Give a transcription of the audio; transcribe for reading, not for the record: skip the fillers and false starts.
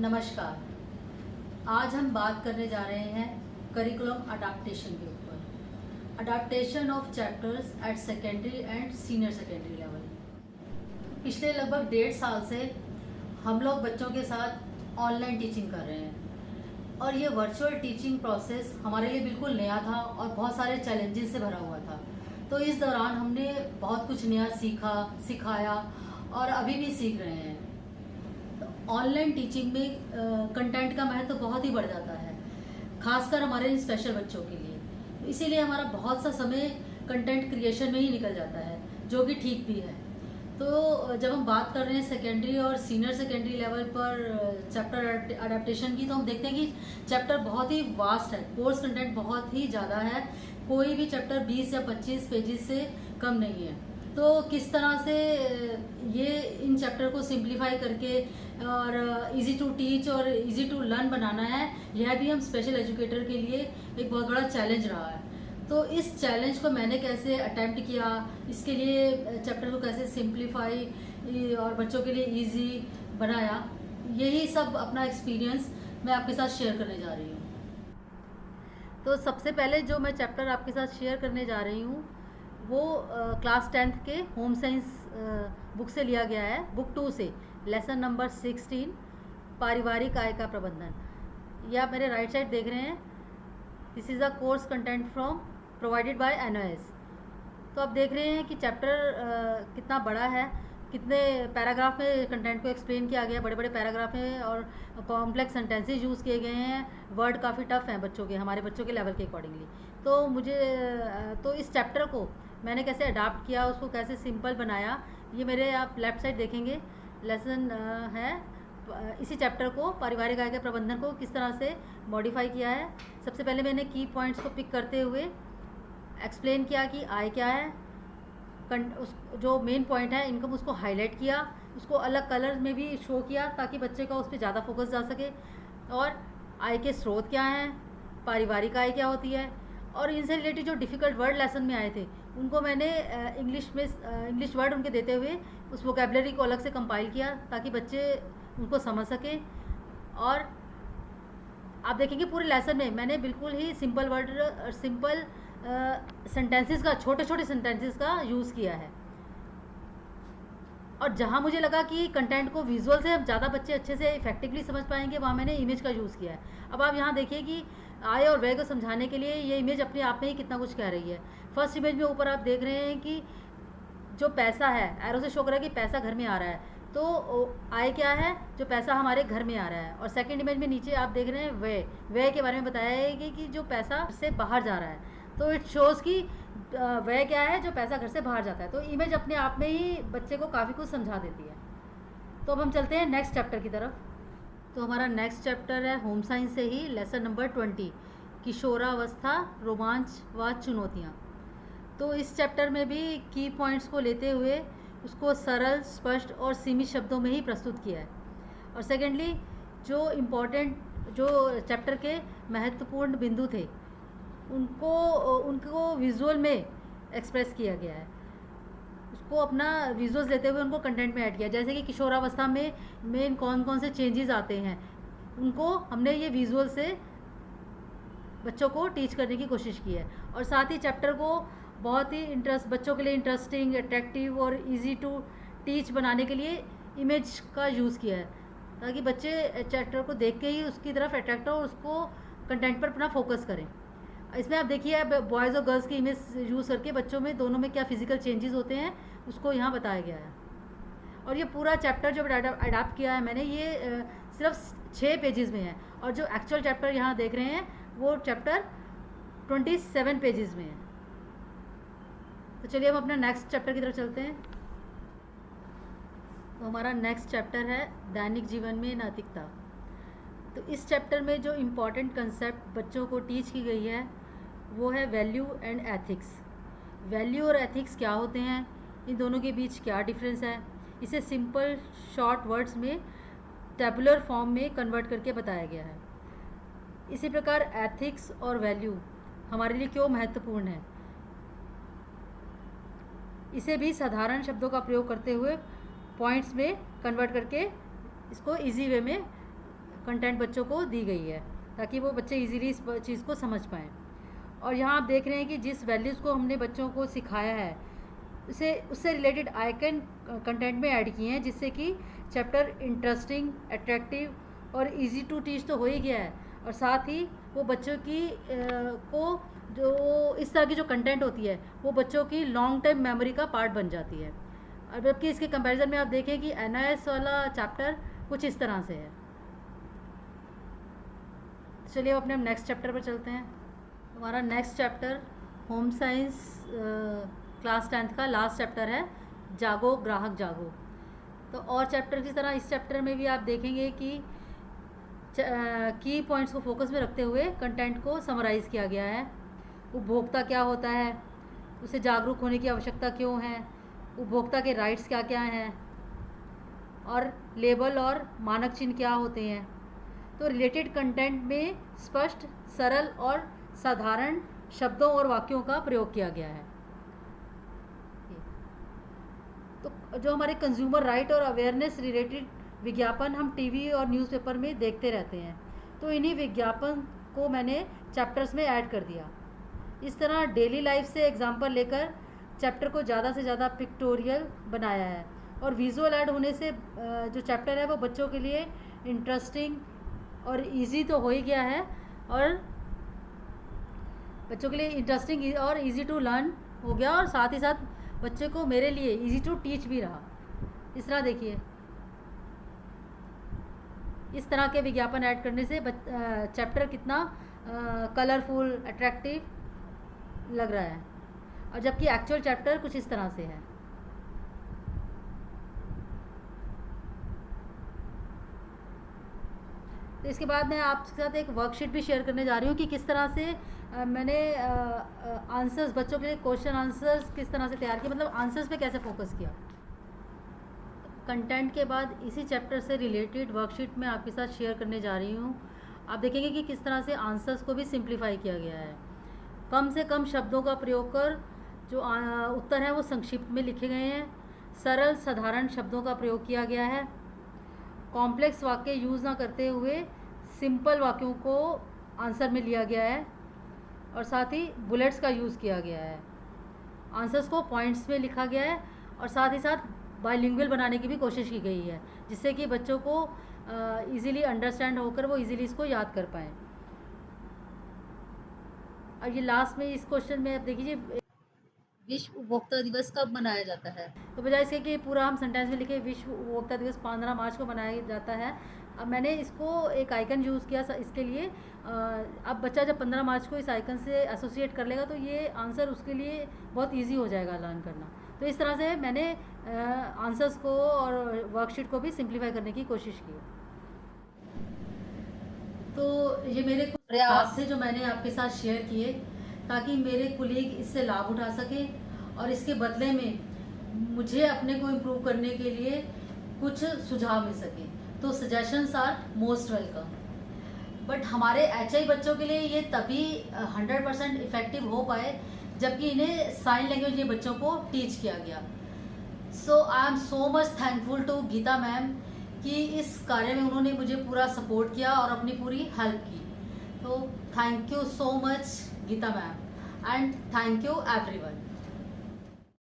नमस्कार। आज हम बात करने जा रहे हैं करिकुलम अडाप्टेशन के ऊपर। Adaptation of chapters at secondary and senior secondary level. पिछले लगभग 1.5 साल से हम लोग बच्चों के साथ ऑनलाइन टीचिंग कर रहे हैं और ये वर्चुअल टीचिंग प्रोसेस हमारे लिए बिल्कुल नया था और बहुत सारे चैलेंजेस से भरा हुआ था। तो इस दौरान हमने बहुत कुछ नया सिखाया और अभी भी सीख रहे हैं। ऑनलाइन टीचिंग में कंटेंट का महत्व बहुत ही बढ़ जाता है, खासकर हमारे स्पेशल बच्चों के लिए। इसीलिए हमारा बहुत सा समय कंटेंट क्रिएशन में ही निकल जाता है, जो कि ठीक भी है। तो जब हम बात कर रहे हैं सेकेंडरी और सीनियर सेकेंडरी लेवल पर चैप्टर अडेप्टेशन की, तो हम देखते हैं कि चैप्टर बहुत ही वास्ट है, कोर्स कंटेंट बहुत ही ज़्यादा है। कोई भी चैप्टर 20 या 25 पेजेस से कम नहीं है। तो किस तरह से ये इन चैप्टर को सिंप्लीफाई करके और इजी टू टीच और इजी टू लर्न बनाना है, यह भी हम स्पेशल एजुकेटर के लिए एक बहुत बड़ा चैलेंज रहा है। तो इस चैलेंज को मैंने कैसे अटेम्प्ट किया, इसके लिए चैप्टर को कैसे सिंप्लीफाई और बच्चों के लिए इजी बनाया, यही सब अपना एक्सपीरियंस मैं आपके साथ शेयर करने जा रही हूँ। तो सबसे पहले जो मैं चैप्टर आपके साथ शेयर करने जा रही हूँ वो क्लास 10th के होम साइंस बुक से लिया गया है, बुक 2 से, लेसन नंबर 16, पारिवारिक आय का प्रबंधन। ये आप मेरे राइट साइड देख रहे हैं, this is a course content from provided by NOS. तो आप देख रहे हैं कि चैप्टर कितना बड़ा है, कितने पैराग्राफ में कंटेंट को एक्सप्लेन किया गया, बड़े बड़े पैराग्राफ में, और कॉम्प्लेक्स सेंटेंसेस यूज़ किए गए हैं। वर्ड काफ़ी टफ हैं बच्चों के, हमारे बच्चों के लेवल के अकॉर्डिंगली। तो इस चैप्टर को मैंने कैसे अडाप्ट किया, उसको कैसे सिंपल बनाया, ये मेरे आप लेफ़्ट साइड देखेंगे लेसन है। इसी चैप्टर को, पारिवारिक आय के प्रबंधन को किस तरह से मॉडिफाई किया है। सबसे पहले मैंने की पॉइंट्स को पिक करते हुए एक्सप्लेन किया कि आय क्या है, उस जो मेन पॉइंट है इनकम, उसको हाईलाइट किया, उसको अलग कलर में भी शो किया ताकि बच्चे का उस पर ज़्यादा फोकस जा सके। और आय के स्रोत क्या हैं, पारिवारिक आय क्या होती है, और इनसे रिलेटेड जो डिफ़िकल्ट वर्ड लेसन में आए थे उनको मैंने इंग्लिश वर्ड उनके देते हुए उस वोकेबलरी को अलग से कंपाइल किया ताकि बच्चे उनको समझ सकें। और आप देखेंगे पूरे लेसन में मैंने बिल्कुल ही सिंपल वर्ड, सिंपल सेंटेंसेस का, छोटे छोटे सेंटेंसेस का यूज़ किया है। और जहाँ मुझे लगा कि कंटेंट को विजुअल से ज़्यादा बच्चे अच्छे से इफेक्टिवली समझ पाएंगे, वहाँ मैंने इमेज का यूज़ किया है। अब आप यहाँ देखिए कि आय और व्यय को समझाने के लिए ये इमेज अपने आप में ही कितना कुछ कह रही है। फर्स्ट इमेज में ऊपर आप देख रहे हैं कि जो पैसा है, एरो से शो कर रहा है कि पैसा घर में आ रहा है, तो आय क्या है, जो पैसा हमारे घर में आ रहा है। और सेकंड इमेज में नीचे आप देख रहे हैं व्यय के बारे में बताया है कि जो पैसा से बाहर जा रहा है। तो इट शोज़ कि व्यय क्या है, जो पैसा घर से बाहर जाता है। तो इमेज अपने आप में ही बच्चे को काफ़ी कुछ समझा देती है। तो अब हम चलते हैं नेक्स्ट चैप्टर की तरफ। तो हमारा नेक्स्ट चैप्टर है होम साइंस से ही, लेसन नंबर 20, किशोरावस्था, रोमांच व चुनौतियाँ। तो इस चैप्टर में भी की पॉइंट्स को लेते हुए उसको सरल, स्पष्ट और सीमित शब्दों में ही प्रस्तुत किया है। और सेकेंडली जो चैप्टर के महत्वपूर्ण बिंदु थे उनको विजुअल में एक्सप्रेस किया गया है। उसको अपना विजुअल्स लेते हुए उनको कंटेंट में ऐड किया। जैसे कि किशोरावस्था में मेन कौन कौन से चेंजेस आते हैं, उनको हमने ये विजुअल से बच्चों को टीच करने की कोशिश की है। और साथ ही चैप्टर को बहुत ही बच्चों के लिए इंटरेस्टिंग, अट्रैक्टिव और इजी टू टीच बनाने के लिए इमेज का यूज़ किया है ताकि बच्चे चैप्टर को देख के ही उसकी तरफ अट्रैक्ट हो और उसको कंटेंट पर अपना फोकस करें। इसमें आप देखिए, बॉयज़ और गर्ल्स की इमेज यूज़ करके बच्चों में दोनों में क्या फिजिकल चेंजेस होते हैं उसको यहाँ बताया गया है। और ये पूरा चैप्टर जो अडाप्ट किया है मैंने, ये सिर्फ 6 पेजेस में है। और जो एक्चुअल चैप्टर यहाँ देख रहे हैं वो चैप्टर 27 पेजेस में है। तो चलिए हम अपना नेक्स्ट चैप्टर की तरफ चलते हैं। तो हमारा नेक्स्ट चैप्टर है दैनिक जीवन में नैतिकता। तो इस चैप्टर में जो इम्पॉर्टेंट कंसेप्ट बच्चों को टीच की गई है वो है वैल्यू एंड एथिक्स। वैल्यू और एथिक्स क्या होते हैं, इन दोनों के बीच क्या डिफरेंस है, इसे सिंपल शॉर्ट वर्ड्स में टेबुलर फॉर्म में कन्वर्ट करके बताया गया है। इसी प्रकार एथिक्स और वैल्यू हमारे लिए क्यों महत्वपूर्ण है, इसे भी साधारण शब्दों का प्रयोग करते हुए पॉइंट्स में कन्वर्ट करके इसको इजी वे में कंटेंट बच्चों को दी गई है ताकि वो बच्चे इजीली इस चीज़ को समझ पाएँ। और यहाँ आप देख रहे हैं कि जिस वैल्यूज़ को हमने बच्चों को सिखाया है उससे रिलेटेड आइकन कंटेंट में ऐड किए हैं, जिससे कि चैप्टर इंटरेस्टिंग, अट्रैक्टिव और इजी टू टीच तो हो ही गया है, और साथ ही वो बच्चों की को जो इस तरह की जो कंटेंट होती है वो बच्चों की लॉन्ग टाइम मेमोरी का पार्ट बन जाती है। और जबकि इसके कंपैरिजन में आप देखें कि NIS वाला चैप्टर कुछ इस तरह से है। चलिए अब अपने हम नेक्स्ट चैप्टर पर चलते हैं। हमारा next chapter home science class 10th का लास्ट चैप्टर है, जागो ग्राहक जागो। तो और चैप्टर की तरह इस चैप्टर में भी आप देखेंगे कि की पॉइंट्स को फोकस में रखते हुए कंटेंट को समराइज़ किया गया है। उपभोक्ता क्या होता है, उसे जागरूक होने की आवश्यकता क्यों है, उपभोक्ता के राइट्स क्या क्या हैं, और लेबल और मानक चिन्ह क्या होते हैं। तो रिलेटेड कंटेंट में स्पष्ट, सरल और साधारण शब्दों और वाक्यों का प्रयोग किया गया है। तो जो हमारे कंज्यूमर राइट और अवेयरनेस रिलेटेड विज्ञापन हम टीवी और न्यूज़पेपर में देखते रहते हैं, तो इन्हीं विज्ञापन को मैंने चैप्टर्स में ऐड कर दिया। इस तरह डेली लाइफ से एग्जांपल लेकर चैप्टर को ज़्यादा से ज़्यादा पिक्टोरियल बनाया है, और विजुअल ऐड होने से जो चैप्टर है वो बच्चों के लिए इंटरेस्टिंग और इजी तो हो ही गया है, और बच्चों के लिए इंटरेस्टिंग और इजी टू लर्न हो गया, और साथ ही साथ बच्चे को मेरे लिए इजी टू टीच भी रहा। इस तरह देखिए, इस तरह के विज्ञापन ऐड करने से चैप्टर कितना कलरफुल, अट्रैक्टिव लग रहा है, और जबकि एक्चुअल चैप्टर कुछ इस तरह से है। तो इसके बाद मैं आपके साथ एक वर्कशीट भी शेयर करने जा रही हूँ कि किस तरह से मैंने आंसर्स, बच्चों के लिए क्वेश्चन आंसर्स किस तरह से तैयार किए, मतलब आंसर्स पे कैसे फोकस किया। कंटेंट के बाद इसी चैप्टर से रिलेटेड वर्कशीट मैं आपके साथ शेयर करने जा रही हूँ। आप देखेंगे कि किस तरह से आंसर्स को भी सिंप्लीफाई किया गया है। कम से कम शब्दों का प्रयोग कर जो उत्तर हैं वो संक्षिप्त में लिखे गए हैं। सरल साधारण शब्दों का प्रयोग किया गया है। कॉम्प्लेक्स वाक्य यूज़ ना करते हुए सिंपल वाक्यों को आंसर में लिया गया है, और साथ ही बुलेट्स का यूज़ किया गया है। आंसर्स को पॉइंट्स में लिखा गया है, और साथ ही साथ बाइलिंगुअल बनाने की भी कोशिश की गई है, जिससे कि बच्चों को इजीली अंडरस्टैंड होकर वो इजीली इसको याद कर पाएँ। और ये लास्ट में इस क्वेश्चन में आप देखिए, विश्व उपभोक्ता दिवस कब मनाया जाता है। तो बजाय इसके कि पूरा हम सेंटेंस में लिखे विश्व उपभोक्ता दिवस 15 मार्च को मनाया जाता है, अब मैंने इसको एक आइकन यूज़ किया इसके लिए। अब बच्चा जब 15 मार्च को इस आइकन से एसोसिएट कर लेगा तो ये आंसर उसके लिए बहुत ईजी हो जाएगा लर्न करना। तो इस तरह से मैंने आंसर्स को और वर्कशीट को भी सिंप्लीफाई करने की कोशिश की। तो ये मेरे कुछ प्रयास थे जो मैंने आपके साथ शेयर किए, ताकि मेरे कुलीग इससे लाभ उठा सके, और इसके बदले में मुझे अपने को इम्प्रूव करने के लिए कुछ सुझाव मिल सके। तो suggestions are most welcome. But हमारे HI बच्चों के लिए ये तभी 100% इफेक्टिव हो पाए जबकि इन्हें साइन लैंग्वेज ये बच्चों को टीच किया गया। So I am so much thankful to Geeta ma'am कि इस कार्य में उन्होंने मुझे पूरा सपोर्ट किया और अपनी पूरी हेल्प की। तो thank you so much Geeta ma'am, and thank you everyone.